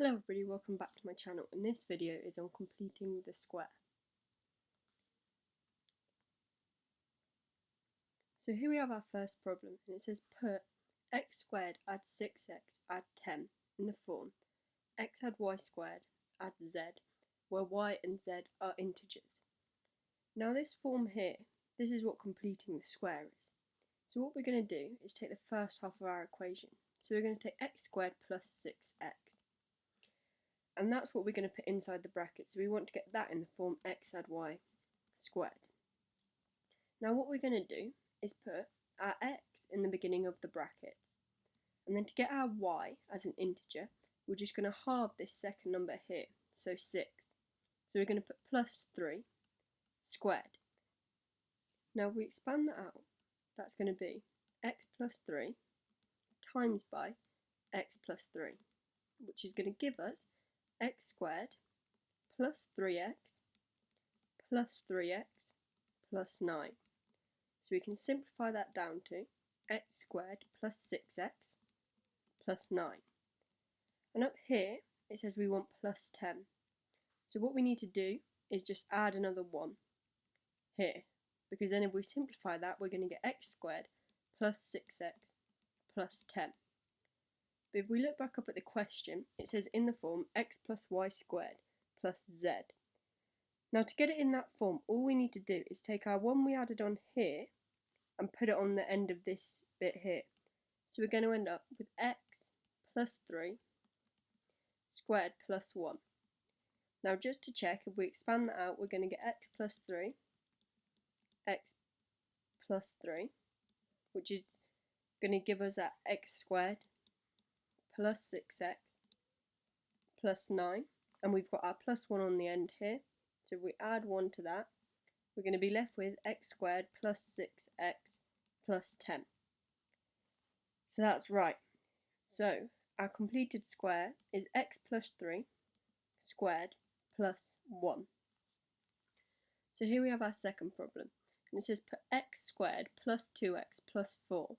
Hello everybody, welcome back to my channel, and this video is on completing the square. So here we have our first problem, and it says put x squared add 6x add 10 in the form x add y squared add z, where y and z are integers. Now this form here, this is what completing the square is. So what we're going to do is take the first half of our equation. So we're going to take x squared plus 6x. And that's what we're going to put inside the bracket. So we want to get that in the form x add y squared. Now what we're going to do is put our x in the beginning of the brackets. And then to get our y as an integer, we're just going to halve this second number here, so 6. So we're going to put plus 3 squared. Now if we expand that out, that's going to be x plus 3 times by x plus 3, which is going to give us x squared plus 3x plus 3x plus 9. So we can simplify that down to x squared plus 6x plus 9. And up here it says we want plus 10. So what we need to do is just add another 1 here, because then if we simplify that, we're going to get x squared plus 6x plus 10. But if we look back up at the question, it says in the form x plus y squared plus z. Now to get it in that form, all we need to do is take our 1 we added on here and put it on the end of this bit here. So we're going to end up with x plus 3 squared plus 1. Now just to check, if we expand that out, we're going to get x plus 3, x plus 3, which is going to give us that x squared plus 6x plus 9, and we've got our plus 1 on the end here, so if we add 1 to that, we're going to be left with x squared plus 6x plus 10. So that's right. So our completed square is x plus 3 squared plus 1. So here we have our second problem, and it says put x squared plus 2x plus 4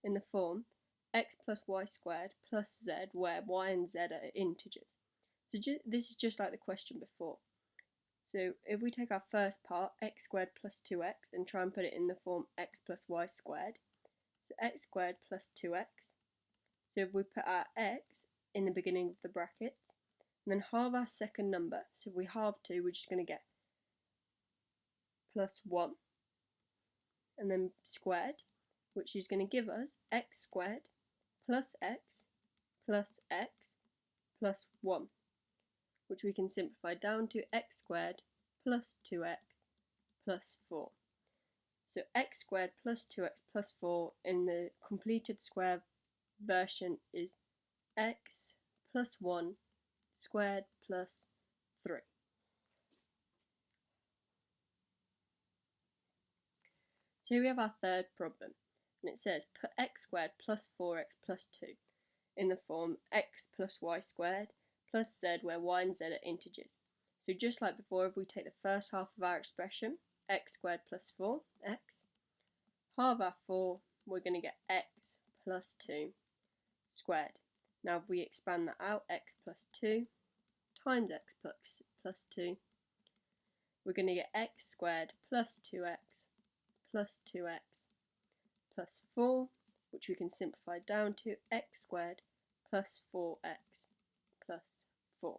in the form x plus y squared plus z, where y and z are integers. So this is just like the question before. So if we take our first part, x squared plus 2x, and try and put it in the form x plus y squared, so x squared plus 2x. So if we put our x in the beginning of the brackets, and then halve our second number, so if we halve 2, we're just going to get plus 1, and then squared, which is going to give us x squared plus x plus x plus 1, which we can simplify down to x squared plus 2x plus 4. So x squared plus 2x plus 4 in the completed square version is x plus 1 squared plus 3. So here we have our third problem, and it says put x squared plus 4x plus 2 in the form x plus y squared plus z, where y and z are integers. So just like before, if we take the first half of our expression, x squared plus 4x, halve our 4, we're going to get x plus 2 squared. Now if we expand that out, x plus 2 times x plus 2, we're going to get x squared plus 2x plus 2x plus 4, which we can simplify down to x squared plus 4x plus 4.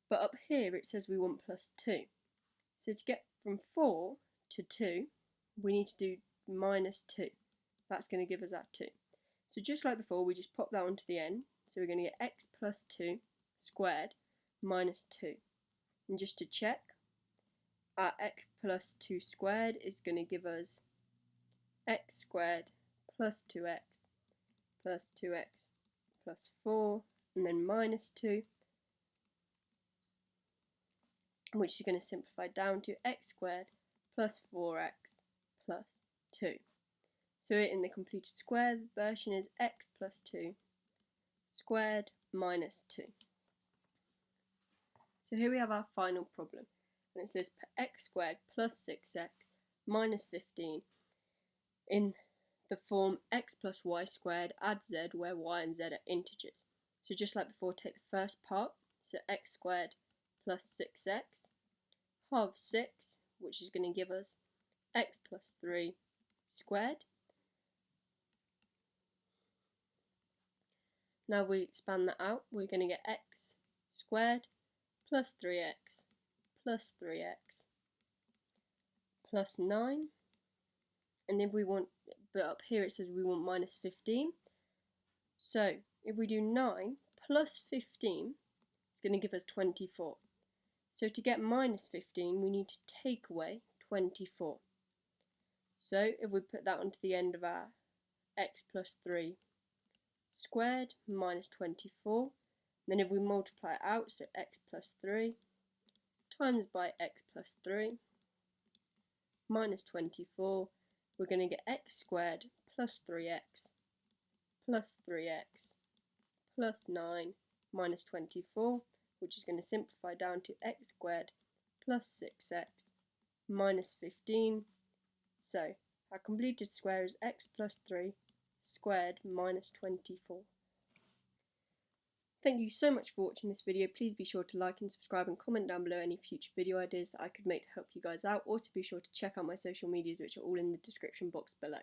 But up here it says we want plus 2. So to get from 4 to 2, we need to do minus 2. That's going to give us that 2. So just like before, we just pop that onto the end. So we're going to get x plus 2 squared minus 2. And just to check, our x plus 2 squared is going to give us x squared plus 2x plus 2x plus 4, and then minus 2, which is going to simplify down to x squared plus 4x plus 2. So in the completed square version is x plus 2 squared minus 2. So here we have our final problem, and it says put x squared plus 6x minus 15 in the form x plus y squared add z, where y and z are integers. So just like before, take the first part, so x squared plus 6x, halve 6, which is going to give us x plus 3 squared. Now we expand that out, we're going to get x squared plus 3x plus 3x plus 9. And if we want, but up here it says we want minus 15. So if we do 9 plus 15, it's going to give us 24. So to get minus 15, we need to take away 24. So if we put that onto the end of our x plus 3 squared minus 24, then if we multiply it out, so x plus 3 times by x plus 3 minus 24, we're going to get x squared plus 3x plus 3x plus 9 minus 24, which is going to simplify down to x squared plus 6x minus 15. So our completed square is x plus 3 squared minus 24. Thank you so much for watching this video. Please be sure to like and subscribe and comment down below any future video ideas that I could make to help you guys out. Also be sure to check out my social medias, which are all in the description box below.